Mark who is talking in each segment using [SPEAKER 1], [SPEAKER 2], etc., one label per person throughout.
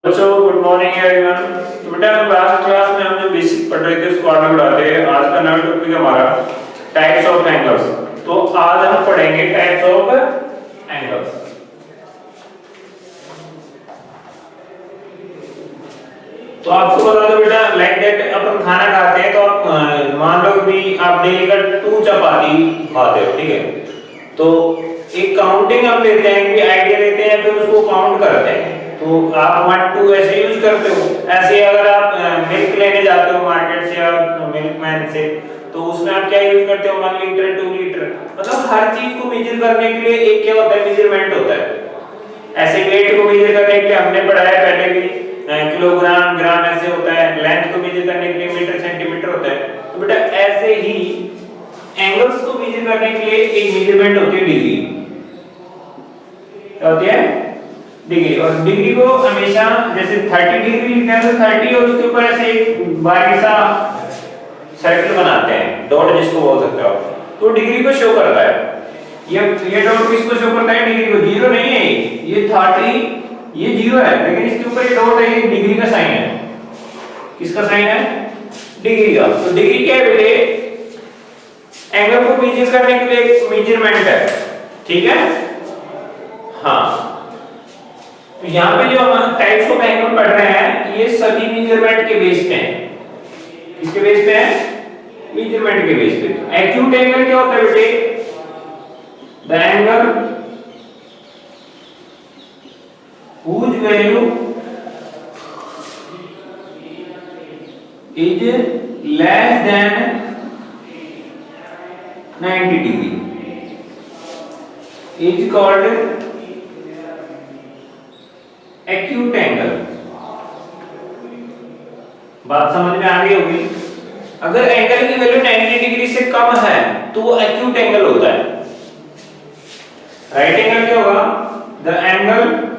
[SPEAKER 1] बच्चों good morning everyone. तो बेटा लास्ट क्लास में हम जो बेसिक पढ़ रहे थे उसको आगे बढ़ाते हैं। आज का नया टॉपिक है हमारा टाइप्स ऑफ एंगल्स। तो आज हम पढ़ेंगे टाइप्स ऑफ एंगल्स। तो आपको बता दो बेटा, लाइक दैट अपन खाना खाते हैं तो आप मान लो कि आप डेली का 2 चपाती खाते हो, ठीक है। तो एक काउंटिंग हम लेते हैं कि आइडिया लेते हैं फिर उसको काउंट करते हैं। तो आप 1 2 ऐसे यूज करते हो। ऐसे अगर आप मिल्क लेने जाते हो मार्केट से या मिल्कमैन से, तो उसमें आप क्या यूज करते हो? 1 लीटर 2 लीटर, मतलब हर चीज को मेजर करने के लिए एक क्या होता है, मेजरमेंट होता है। ऐसे वेट को मेजर करने के लिए हमने पढ़ा है पहले भी, किलोग्राम ग्राम ऐसे होता है। लेंथ को मेजर करने के लिए मीटर सेंटीमीटर होता है। तो बेटा ऐसे ही एंगल्स को मेजर करने के लिए एक मेजरमेंट होती है डिग्री। क्या होती है? डिग्री। और डिग्री को हमेशा जैसे 30 डिग्री लिखते हैं तो 30 और उसके ऊपर ऐसे एक बारीक सा सर्कल बनाते हैं, डॉट जिसको बोल सकते हो। तो डिग्री को शो करता है। ये डॉट किसको शो करता है? डिग्री को। जीरो नहीं है ये 30, ये जीरो है, लेकिन इसके ऊपर ये डॉट है, ये डिग्री का साइन है। किसका साइन है? डिग्री का। तो डिग्री क्या है बेटे? एंगल को मेजर करने के लिए एक मेजरमेंट है, ठीक है। हाँ, तो यहाँ पे जो हम टाइप्स ऑफ एंगल पढ़ रहे हैं ये सभी मेजरमेंट के बेस पे हैं। किसके बेस पे है? मेजरमेंट के बेस पे। एक्यूट एंगल क्या होता है बेटे? The angle whose value is less than 90 degree is called acute angle। बात समझ में आ गई होगी। अगर एंगल की वैल्यू 90 डिग्री से कम है तो वो एक्यूट एंगल होता है। राइट एंगल क्या होगा? The angle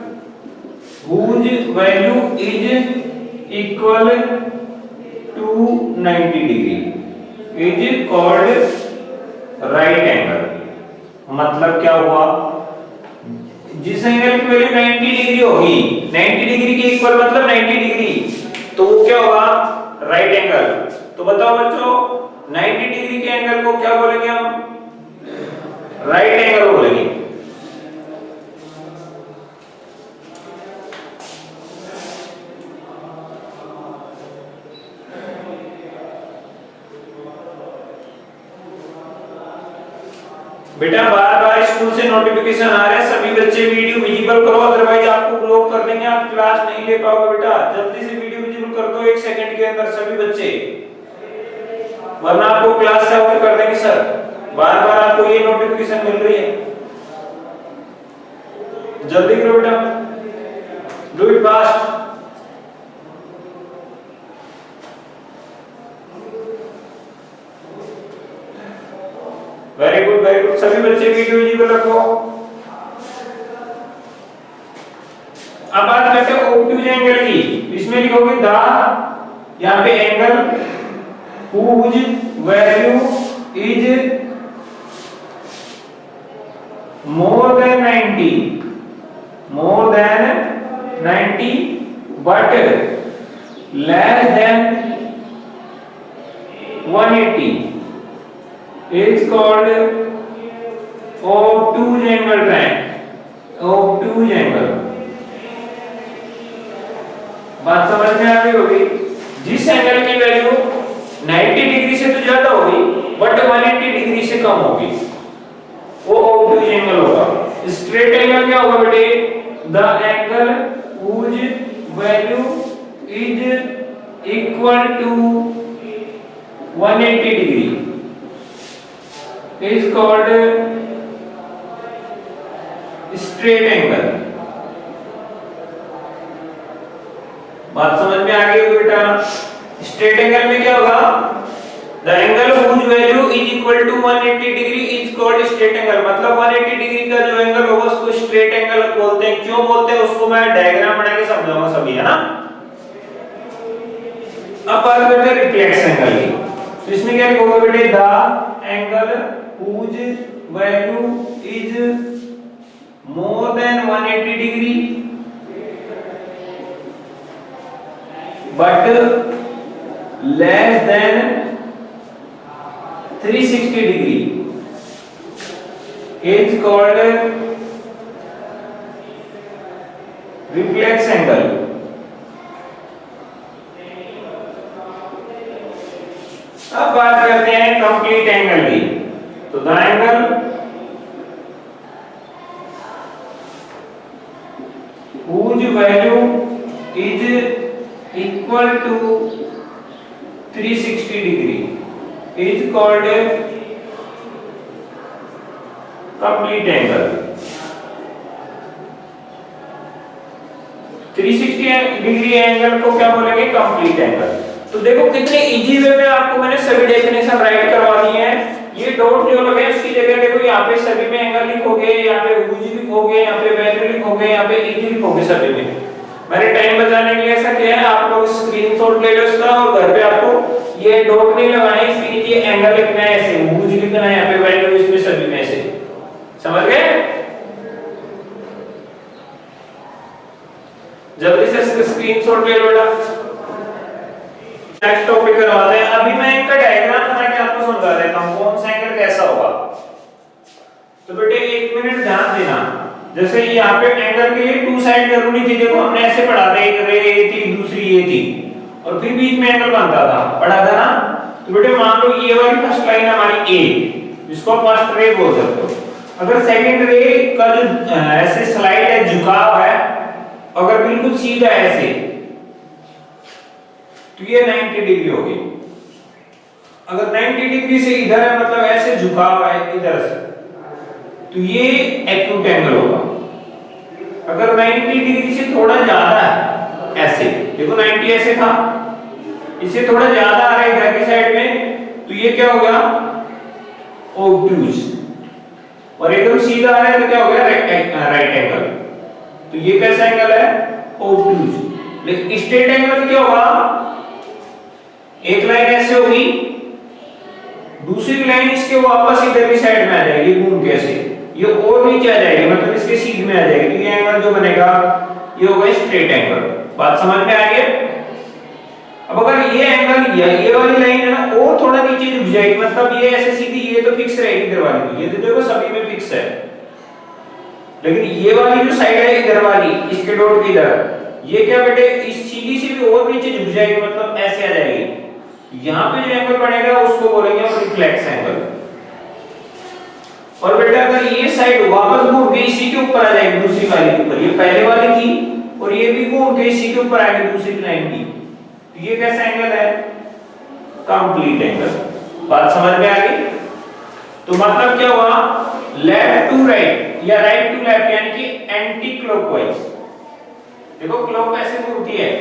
[SPEAKER 1] whose value is equal to 90 degree is called right angle। मतलब क्या हुआ? जिस एंगल की वैल्यू 90 डिग्री होगी, 90 डिग्री के इक्वल मतलब 90 डिग्री, तो वो क्या होगा? Right angle. तो बताओ बच्चों, 90 डिग्री के एंगल को क्या बोलेंगे हम? राइट एंगल बोलेंगे। बेटा बार बार स्कूल से नोटिफिकेशन आ रहे हैं, सभी बच्चे वीडियो विजिबल करो, अदरवाइज आपको ब्लॉक कर देंगे, आप क्लास नहीं ले पाओगे। बेटा जल्दी से वीडियो विजिबल कर दो 1 सेकंड के अंदर सभी बच्चे, वरना आपको क्लास से आउट कर देंगे सर। बार बार आपको ये नोटिफिकेशन मिल रही है, जल्दी करो बेटा, do it fast. Very good very good, सभी बच्चे वीडियो विजिबल रखो। अब बात करते हैं ऑब्टयूज एंगल की। इसमें लिखोगे द, यहाँ पे angle whose value is more than 90 but less than 180 is called obtuse angle triangle। obtuse angle, बात समझ में आ गई होगी। जिस एंगल की वैल्यू 90 डिग्री से तो ज्यादा होगी बट 180 डिग्री से कम होगी, वो obtuse एंगल होगा। स्ट्रेट एंगल क्या होगा बेटे? The angle whose value is equal to 180 degree is called straight angle। बात समझ में आ गई होगी बेटा। स्ट्रेट एंगल में क्या होगा? The angle whose value is equal to 180 degree is called straight angle। मतलब 180 डिग्री का जो एंगल होगा उसको स्ट्रेट एंगल बोलते हैं। क्यों बोलते हैं उसको मैं डायग्राम बना के समझाऊंगा सभी, है ना। अब बात करते हैं रिफ्लेक्स एंगल की। तो इसमें क्या लिखोगे बेटे? The angle whose value is more than 180 degree but less than 360 degree is called reflex angle. अब बात करते हैं कंप्लीट एंगल की। तो the angle whose value is equal to 360 degree is called complete angle। 360 degree angle को क्या बोलेंगे? Complete angle. तो देखो कितने इजी वे में आपको मैंने सभी डेफिनेशन राइट करवा दी है। ये डॉट जो लगे उसकी जगह देखो यहाँ पे सभी में एंगल लिखोगे, यहाँ पे यूजी लिखोगे, यहाँ पे वैल्यू लिखोगे, यहाँ पे इजी लिखोगे सभी में। मैंने टाइम बचाने के लिए ऐसा किया है, आप लोग स्क्रीनशॉट ले लो इसका और घर पे आपको ये डॉट नहीं लगाना है, इसके नीचे एंगल लिखना है, ऐसे यूजी लिखना है, यहाँ पे वैल्यू इसमें सभी में ऐसे। समझ गए? जल्दी से स्क्रीनशॉट ले लो बेटा। नेक्स्ट टॉपिक करवाते हैं। अभी मैं इनका डायग्राम बना के आपको समझा देता हूं कौन सा एंगल कैसा होगा। तो बेटे 1 मिनट ध्यान देना। जैसे यहाँ पे एंगल के लिए टू साइड जरूरी थी, देखो हमने ऐसे पढ़ा था, एक रे ये थी दूसरी ये थी और फिर बीच में एंगल बनता था, पढ़ा था ना। तो बेटे मान लो ये वाली फर्स्ट लाइन हमारी ए, जिसको फर्स्ट रे बोल सकते हो। अगर सेकंड रे का जो ऐसे स्लाइड है, झुकाव है, अगर बिल्कुल सीधा ऐसे तो ये 90 डिग्री होगी। अगर 90 डिग्री से इधर है मतलब ऐसे झुकाव है इधर से, तो ये एक्यूट एंगल होगा। अगर 90 डिग्री से थोड़ा ज्यादा है ऐसे, देखो 90 ऐसे था, इससे थोड़ा ज्यादा आ रहा है इधर की साइड में, तो ये क्या हो गया? ऑब्ट्यूज। और एकदम सीधा आ रहा है तो क्या हो गया? Right angle. तो ये कैसा एंगल है? ऑब्ट्यूज। लेकिन स्ट्रेट एंगल क्या होगा? एक लाइन ऐसे होगी, दूसरी लाइन इसके वापस इधर की साइड में आ जाएगी घूम के ऐसे, ये और नीचे आ जाएगी, मतलब इसके सीध में आ जाएगी। तो ये एंगल जो बनेगा ये होगा स्ट्रेट एंगल। बात समझ में आ गई? अब अगर ये एंगल ये वाली लाइन है ना और थोड़ा नीचे झुक जाएगी, मतलब ये ऐसे सीधी, ये तो फिक्स रहेगी इधर वाली, ये तो देखो सभी में फिक्स है। लेकिन ये वाली जो साइड है इधर वाली, इसके डॉट की इधर, ये क्या बेटे इस सीधी से भी और नीचे झुक जाएगी, मतलब ऐसे आ जाएगी। यहाँ पे जो एंगल बनेगा उसको बोलेंगे रिफ्लेक्स एंगल। और बेटा अगर ये साइड वापस घूम के इसी के ऊपर आ जाएगी, दूसरी वाली के ऊपर, ये पहले वाली थी और ये भी घूम के इसी के ऊपर आएगी दूसरी लाइन की, तो ये कैसा एंगल है? Complete angle. बात समझ में आ गई? तो मतलब क्या हुआ? लेफ्ट टू राइट या राइट टू लेफ्ट, यानी कि एंटी क्लॉकवाइज। देखो क्लॉक ऐसे घूमती है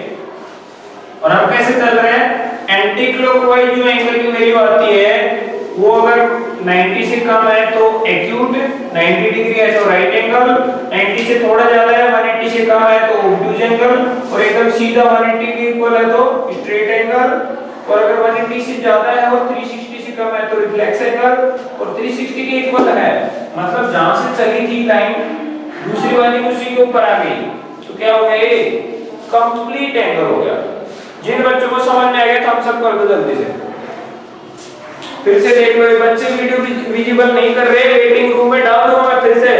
[SPEAKER 1] और हम कैसे चल रहे हैं? एंटी क्लॉकवाइज जो एंगल की वैल्यू आती है वो अगर 90 से कम है तो एक्यूट, 90 डिग्री है तो राइट एंगल, 90 से थोड़ा ज्यादा है 180 से कम है तो ऑब्ट्यूज एंगल, और एकदम सीधा 180 के इक्वल है तो स्ट्रेट एंगल, और अगर 180 से ज्यादा है और 360 से कम है तो रिफ्लेक्स एंगल, और 360 के इक्वल है मतलब जहां से चली थी लाइन दूसरी वाली उसी के ऊपर आ गई, तो क्या हो गया? ये कंप्लीट एंगल हो गया। जिन बच्चों को समझ में आ गया थम्स अप कर दो जल्दी से। फिर से देख लो, ये बच्चे वीडियो विजिबल नहीं कर रहे, वेटिंग रूम में डाल दूंगा मैं फिर से।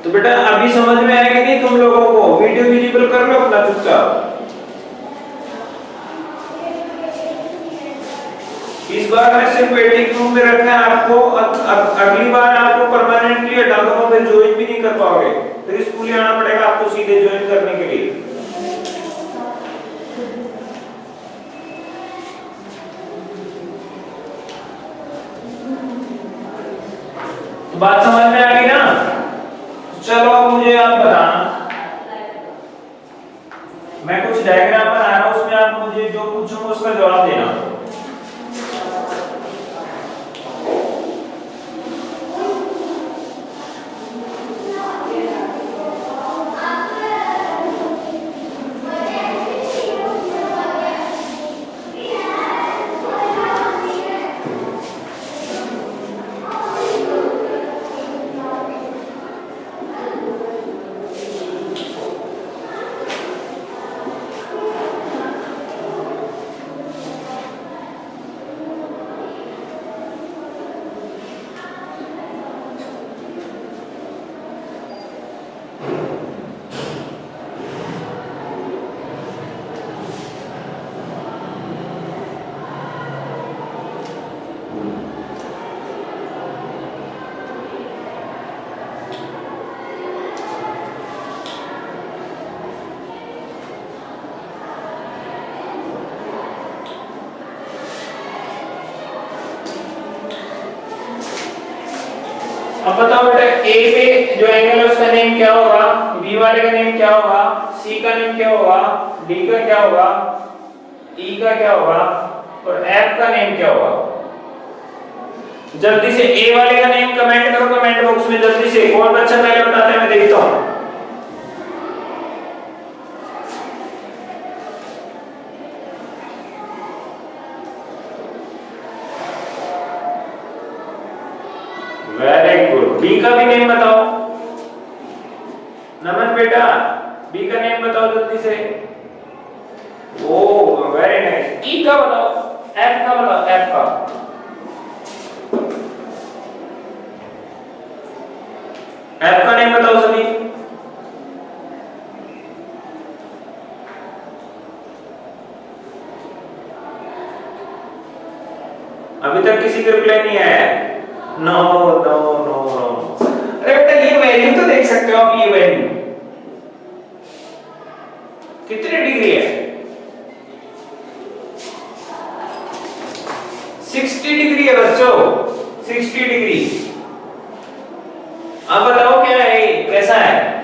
[SPEAKER 1] तो बेटा अभी समझ में आएगा नहीं तुम लोगों को? वीडियो विजिबल कर लो अपना चुपचाप। इस बार मैं सिर्फ वेटिंग रूम में रखना है आपको, अगली बार आपको परमानेंटली हटा दूंगा, फिर ज्वाइन भी नहीं कर पाओगे, फिर स्कूल ही आना पड़ेगा आपको सीधे ज्वाइन करने के लिए। तो बात समझ में आ गई ना? चलो मुझे आप बताना, मैं कुछ डायग्राम बना रहा हूं, उसमें आप मुझे जो पूछूंगा उसका जवाब देना। अब बताओ बेटा ए पे जो एंगल है उसका नेम क्या होगा, बी वाले का नेम क्या होगा, सी का नेम क्या होगा, डी का क्या होगा, ई का क्या होगा और एफ का नेम क्या होगा। जल्दी से ए वाले का नेम कमेंट करो कमेंट बॉक्स में, जल्दी से कौन बच्चा पहले बताता है मैं देखता हूं। वेरी गुड, बी का भी नेम बताओ नमन बेटा, बी का नेम बताओ जल्दी से। ओ वेरी नाइस। ई का बताओ, एफ का बताओ, एफ का एफ का नेम बताओ सभी। अभी तक किसी का रिप्लाई नहीं आया है। No no no no. अरे बेटा ये वैल्यू तो देख सकते हो आप, ये वैल्यू कितनी डिग्री है, 60 डिग्री है बच्चों, 60 डिग्री। अब बताओ क्या है, कैसा है।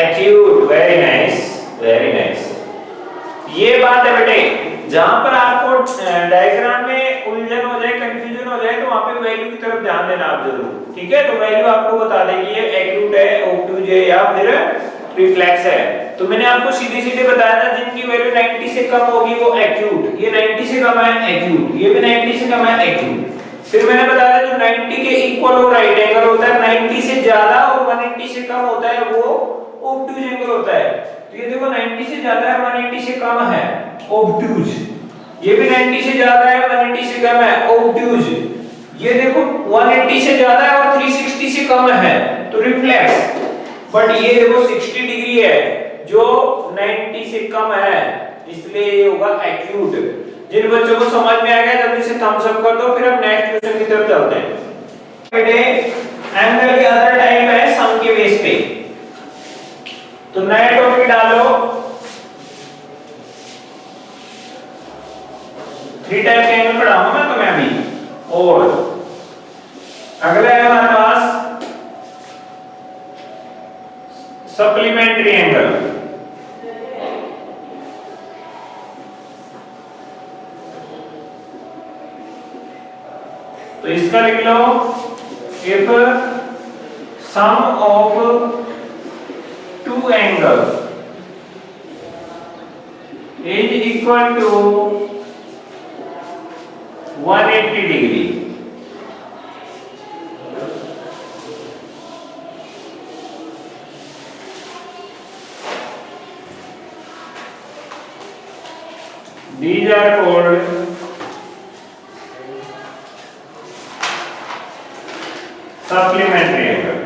[SPEAKER 1] Acute, very nice very nice. ये बात है बेटे, जहां पर आपको डायग्राम में उलझन हो जाए, कंफ्यूजन हो जाए, तो वहां पे वैल्यू की तरफ ध्यान देना आप जरूर, ठीक है। तो वैल्यू आपको बता देगी ये एक्यूट है, ऑब्टूज है या फिर रिफ्लेक्स है। तो मैंने आपको सीधे सीधे बताया था जिनकी वैल्यू 90 से कम होगी वो एक्यूट, ये 90 से कम है एक्यूट, ये भी 90 से कम है एक्यूट। फिर मैंने बताया जो 90 के इक्वल और राइट एंगल होता है, 90 से ज्यादा और 180 से कम होता है वो ऑब्टूज एंगल होता है। तो ये देखो 90 से ज्यादा है 180 से कम है ऑब्टूज, ये भी 90 से ज्यादा है 180 से कम है ऑब्टूज, ये देखो 180 से ज्यादा है और 360 से कम है तो रिफ्लेक्स। बट ये देखो 60 डिग्री है जो 90 से कम है, इसलिए ये होगा एक्यूट। जिन बच्चों को समझ में आ गया जल्दी से थम्स अप कर दो, फिर हम नेक्स्ट क्वेश्चन की तरफ चलते हैं। बेटे एंगल के अदर टाइप है सम के बेस पे, तो नया टॉपिक डालो, 3 टाइप के एंगल पढ़ाऊंगा मैं तुम्हें अभी। और अगला है हमारे पास सप्लीमेंट्री एंगल। तो इसका लिख लो, if sum of two angles is equal to 180 degree, these are called supplementary angle।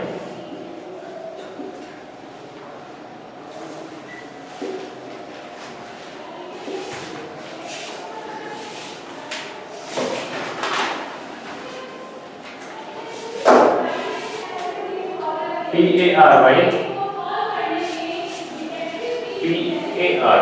[SPEAKER 1] PAR भाई, PAR।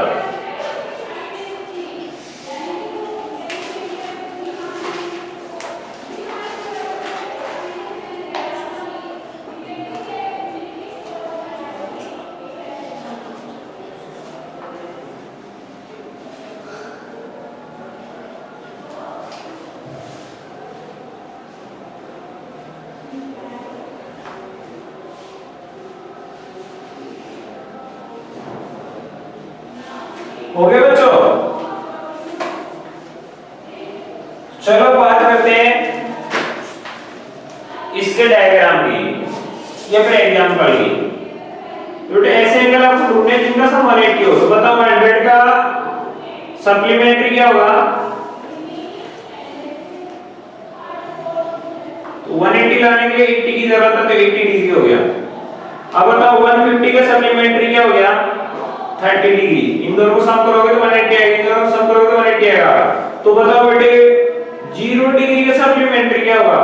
[SPEAKER 1] हो गया बच्चों। चलो बात करते हैं इसके डायग्राम की या फिर एग्जांपल की। तो ऐसे एंगल आपको ढूंढने जिनका सम 180 हो, तो बताओ 100 का सप्लीमेंट्री क्या होगा, तो 180 लाने के लिए 80 की जरूरत है तो 80 डिग्री हो गया। अब बताओ 150 का सप्लीमेंट्री क्या हो गया, 30 डिग्री। इन दोनों को सम करोगे तो 180 आएगा, इन दोनों को सम करोगे तो 180 आएगा। तो बताओ बेटे 0 डिग्री का सप्लीमेंट्री क्या होगा,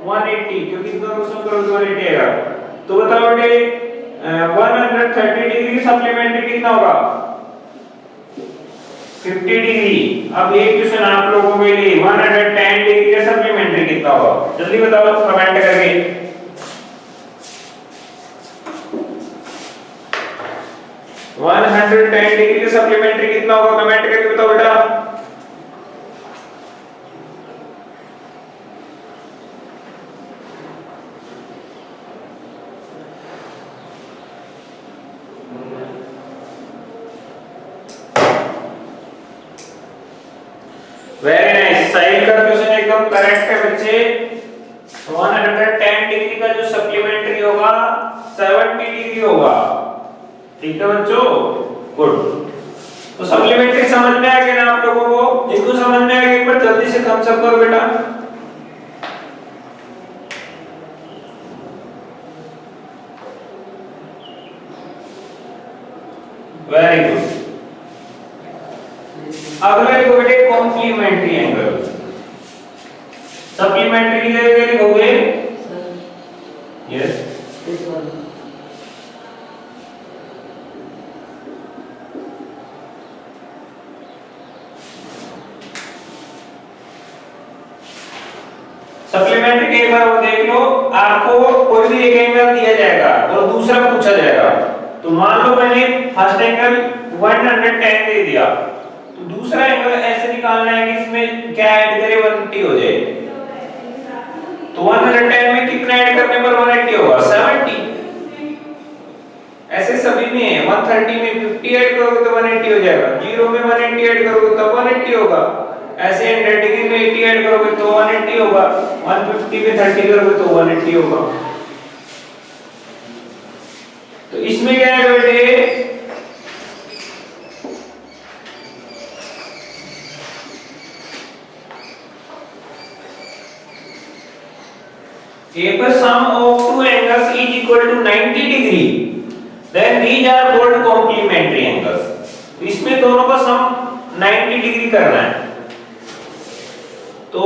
[SPEAKER 1] 180, क्योंकि इन दोनों को सम करोगे तो 180 आएगा। तो बताओ बेटे 130 डिग्री सप्लीमेंट्री कितना होगा, 50 डिग्री। अब एक क्वेश्चन आप लोगों के लिए 110 डिग्री का सप्लीमेंट्री कितना होगा, जल्दी बताओ कमेंट करके। 110 डिग्री का सप्लीमेंट्री कितना होगा, कमेंट करके बताओ बेटा। वेरी नाइस, साहिल का क्वेश्चन एकदम करेक्ट है बच्चे। 110 डिग्री का जो सप्लीमेंट्री होगा 70 डिग्री होगा। ठीक है बच्चों, गुड। तो सप्लीमेंट्री समझ में आ गया ना आप लोगों को? जिनको समझ में आ गया एक बार जल्दी से थम्स अप करो बेटा। Very good. अगला लिखोगे कॉम्प्लीमेंट्री एंगल। सप्लीमेंट्री की जगह क्या लिखोगे? यस, सप्लीमेंट्री के एक बार वो देख लो, आपको कोई भी एक एंगल दिया जाएगा और दूसरा पूछा जाएगा। तो मान लो मैंने फर्स्ट एंगल 110 दे दिया, तो दूसरा एंगल ऐसे निकालना है कि इसमें क्या ऐड करें, 180 हो जाए। तो 110 में कितना ऐड करने पर 180 होगा? 70। ऐसे सभी में है, 130 में 50 ऐड करोगे तो 180 हो जाएगा, 0 में 180 ऐड करोगे तो 180 होगा, ऐसे 100 डिग्री में 80 ऐड करोगे तो 180 होगा, 150 में 30 करोगे तो 180 होगा। तो इसमें क्या है बेटे, if the sum of two angles is equal to 90 degree then these are called complementary angles। तो इसमें दोनों का सम 90 डिग्री करना है। तो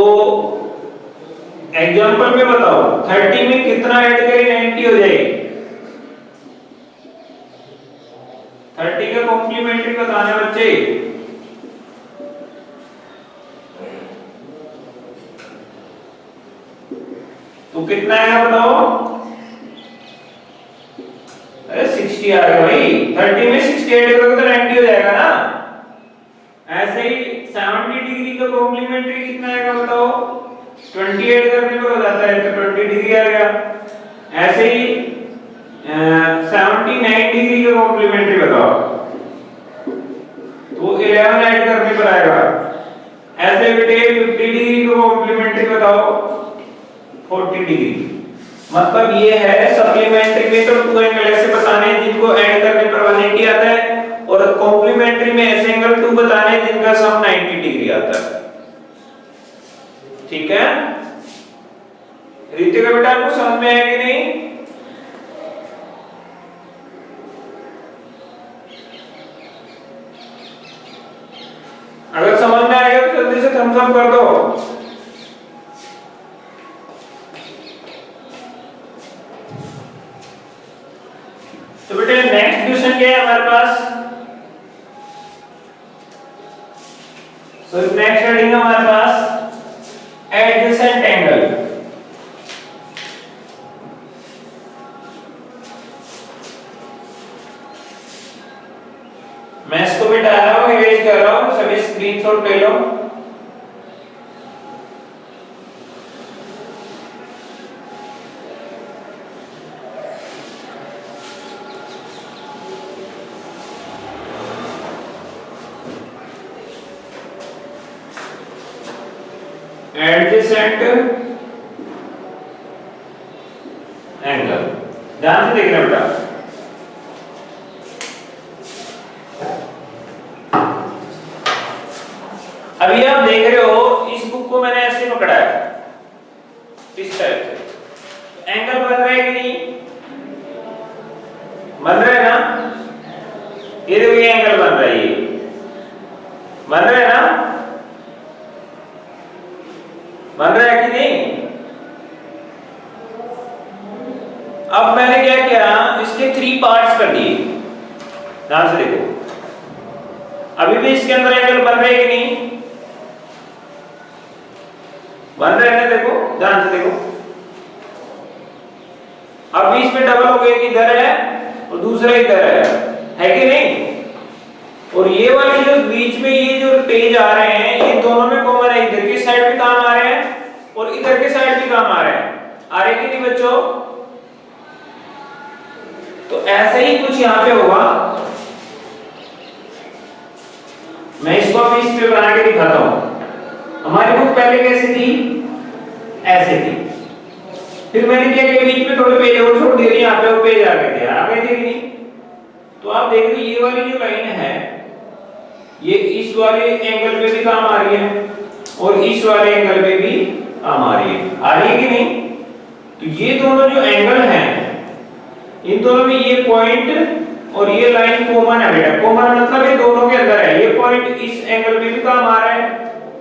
[SPEAKER 1] एग्जांपल में बताओ 30 में कितना ऐड करें 90 हो जाएगी। 30 का कॉम्प्लीमेंट्री बताना है बच्चे। तो कितना आएगा बताओ? अरे 60 आ गया भाई। 30 में 60 ऐड करोगे तो 90 हो जाएगा ना। ऐसे ही 70 डिग्री का कॉम्प्लीमेंट्री कितना आएगा बताओ? 20 ऐड करने पर हो जाता है तो 20 डिग्री आ गया। ऐसे ही 79 डिग्री का कॉम्प्लीमेंट्री बताओ तो 11 ऐड करने पर आएगा। ऐसे बेटे 50 डिग्री का कॉम्प्लीमेंट्री बताओ 40 डिग्री। मतलब ये है सप्लीमेंट्री में तो टू एंगल ऐसे बताने हैं जिनको ऐड करने पर 180 आता है, और कॉम्प्लीमेंट्री में ऐसे एंगल टू बताने हैं जिनका सम 90 डिग्री आता है। ठीक है रीतिका बेटा, आपको समझ में आया कि नहीं? अगर समझ में आ गया तो जल्दी से थम्स अप कर दो। तो बेटे नेक्स्ट क्वेश्चन क्या है हमारे पास? सो नेक्स्ट हेडिंग है हमारे पास एडजेसेंट एंगल। मैं इसको मिटा रहा हूं, इरेज कर रहा हूं, सभी स्क्रीनशॉट ले लो। एडजेसेंट एंगल, ध्यान से देखना बेटा। अभी आप देख रहे हो इस बुक को मैंने ऐसे पकड़ा है इस टाइप से, एंगल बन रहा है कि नहीं? बन रहा है ना? ये देखो ये एंगल बन रहा है, ये बन रहा है ना? बन रहा है कि नहीं? अब मैंने क्या किया, इसके 3 पार्ट्स कर दिए। ध्यान से देखो, अभी भी इसके अंदर एंगल बन रहे कि नहीं? बन रहे हैं, देखो ध्यान से देखो। अब बीच में डबल हो गया कि इधर है और दूसरा इधर है कि नहीं? और ये वाले जो बीच में ये जो पेज आ रहे हैं ये दोनों में कॉमन है, इधर की साइड भी काम आ रहे हैं और इधर के साइड भी काम आ रहे हैं। आ रहे कि नहीं बच्चों? तो ऐसे ही कुछ यहाँ पे होगा, मैं इसको अभी इस पे बना के दिखाता हूं। हमारी बुक पहले कैसी थी? ऐसे थी। फिर मैंने क्या किया, बीच में थोड़े पेज और छोड़ दिए, यहाँ पे वो पेज आ गए थे, आ गए थे कि नहीं? तो आप देख रहे ये वाली जो लाइन है ये इस वाले एंगल पे भी काम आ रही है और इस वाले एंगल पे भी काम आ रही है। आ रही है कि नहीं? तो ये दोनों जो एंगल हैं इन दोनों में ये पॉइंट और ये लाइन कॉमन है बेटा। कॉमन मतलब ये दोनों के अंदर है। ये पॉइंट इस एंगल में भी काम आ रहा है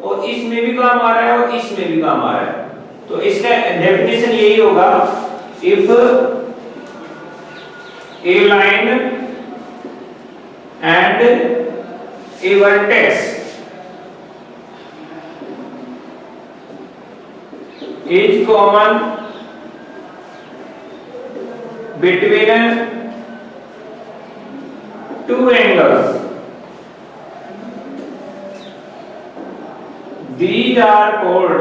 [SPEAKER 1] और इसमें भी काम आ रहा है और इसमें भी काम आ रहा है। तो इसका डेफिनेशन यही होगा, if A line and A vertex is common between two angles. These are called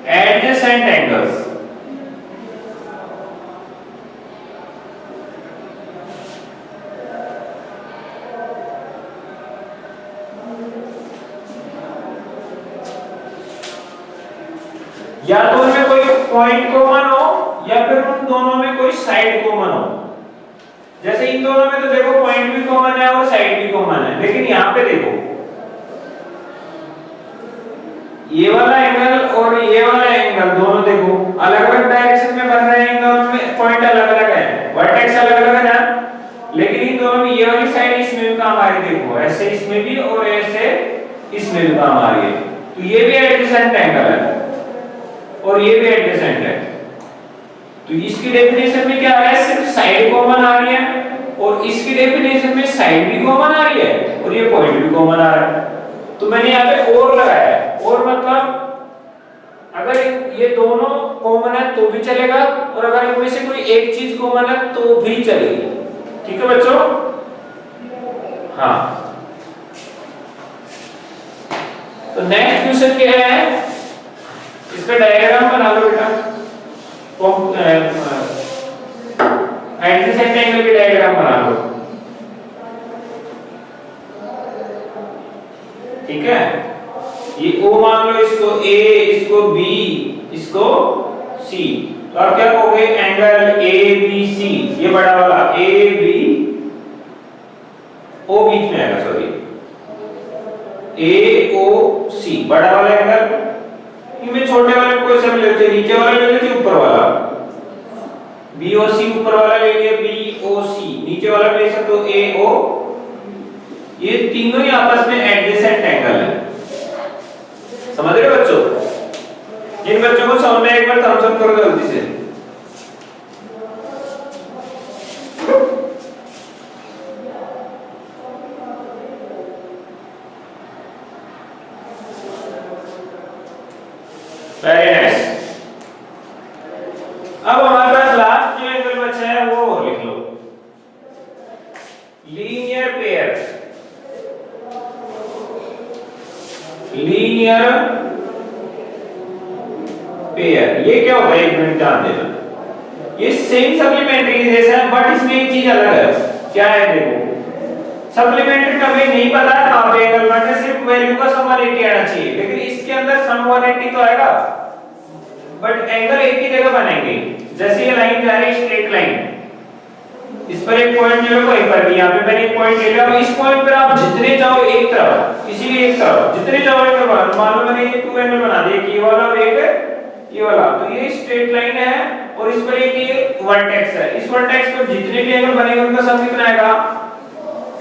[SPEAKER 1] adjacent angles. या तो उनमें कोई पॉइंट कॉमन हो या फिर उन दोनों में कोई साइड कॉमन हो। जैसे इन दोनों में तो देखो पॉइंट भी कॉमन है और साइड भी कॉमन है, लेकिन यहाँ पे देखो ये वाला एंगल और ये वाला एंगल दोनों देखो अलग अलग डायरेक्शन में बन रहे हैं। इन दोनों में पॉइंट अलग अलग है, वर्टेक्स अलग अलग है ना, लेकिन इन दोनों में ये वाली साइड इसमें भी काम आ रही है। देखो ऐसे इसमें भी और ऐसे इसमें भी काम आ रही है। तो ये भी एडजेसेंट एंगल है और ये भी एडजेसेंट है। तो इसकी डेफिनेशन में क्या आ रहा है, सिर्फ साइड कॉमन आ रही है और इसकी डेफिनेशन में साइड भी कॉमन आ रही है और ये पॉइंट भी कॉमन आ रहा है। तो मैंने यहाँ पे और लगाया है। और मतलब अगर ये दोनों कॉमन है तो भी चलेगा और अगर इनमें से कोई एक चीज कॉमन है तो भी चलेगी। ठीक है बच्चों? हाँ, तो नेक्स्ट क्वेश्चन क्या है, इसका डायग्राम बना लो बेटा। एडजेसेंट एंगल की डायग्राम बना लो। ठीक है, ये O मान लो, इसको A, इसको B, इसको C। तो आप क्या कहोगे, एंगल ABC, ये बड़ा वाला AB, O बीच में आएगा, सॉरी AOC बड़ा वाला एंगल। इनमें छोटे वाले को सब ले लेते, नीचे वाला ले लेते, ऊपर वाला BOC, ऊपर वाला ले लिया BOC, नीचे वाला ले सकते हो AO। ये तीनों ही आपस में एडजेसेंट एंगल है। समझ रहे हो बच्चों? जिन बच्चों को समझ में एक बार थम्स अप करो जल्दी से। Very nice. अब हमारे पास लास्ट जो एंगल बचा है वो लिख लो, लीनियर पेयर। लीनियर पेयर ये क्या होगा, एक मिनट ध्यान देना। ये सेम सप्लीमेंट्री जैसा है बट इसमें एक चीज अलग है। क्या है देखो, सप्लीमेंट्री का भी नहीं पता कहां पे एंगल बनना, सिर्फ वैल्यू का सम 180 आना चाहिए, लेकिन इसके अंदर सम 180 तो आएगा बट एंगल एक ही जगह बनेंगे। जैसे ये लाइन जा रही है स्ट्रेट लाइन, इस पर एक पॉइंट ले लो, वहीं पर भी यहाँ पे मैंने एक पॉइंट ले लिया। अब इस पॉइंट पर आप जितने चाहो एक तरफ, किसी भी एक तरफ जितने चाहो एक तरफ, मान लो मैंने ये टू एंगल बना दिए, ये वाला और एक ये वाला, तो ये स्ट्रेट लाइन है और इस पर एक ये वर्टेक्स है। इस वर्टेक्स पर जितने भी एंगल बनेंगे उनका सम कितना आएगा,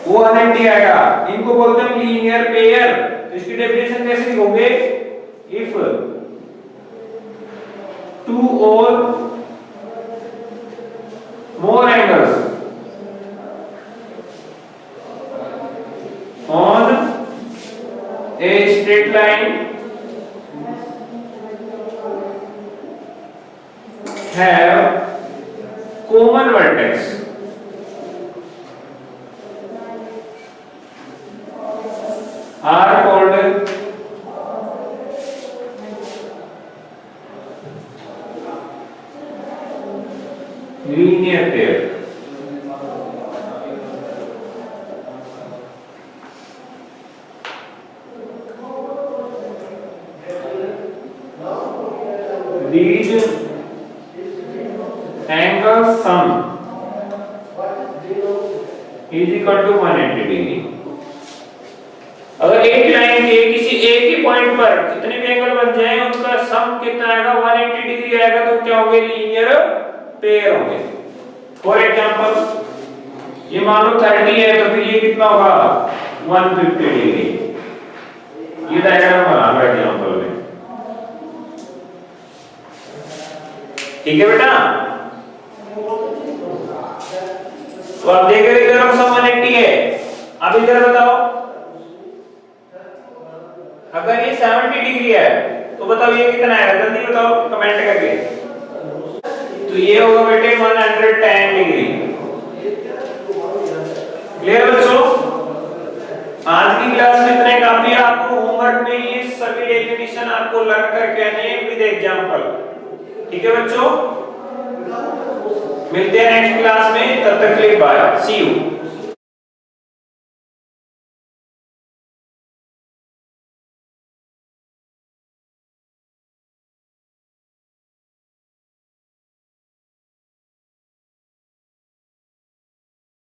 [SPEAKER 1] वो 180 आएगा। इनको बोलते हैं लीनियर पेयर। तो इसकी डेफिनेशन कैसे लिखोगे, इफ टू और straight line have common vertex are called linear pair. These angle sum is equal to 180 degree. अगर एक लाइन के किसी एक ही पॉइंट पर कितने भी एंगल बन जाए उनका सम कितना आएगा 180 डिग्री आएगा, तो क्या होंगे लीनियर पेयर होंगे। फॉर एग्जांपल ये मान लो 30 है तो फिर ये कितना होगा 150 डिग्री। ये डायग्राम बना लो एग्जांपल में, ठीक है बेटा। तो आप देख रहे इधर सम 180 है। अब इधर बताओ अगर ये 70 डिग्री है तो बताओ ये कितना आएगा, जल्दी बताओ कमेंट करके। तो ये होगा बेटे 110 डिग्री। क्लियर बच्चों? आज की क्लास में इतने काफी है। आपको होमवर्क में ये सभी डेफिनेशन आपको लर्न करके आने हैं विद एग्जांपल, ठीक है बच्चों। मिलते हैं नेक्स्ट क्लास में, तब तक के लिए बाय, सी यू।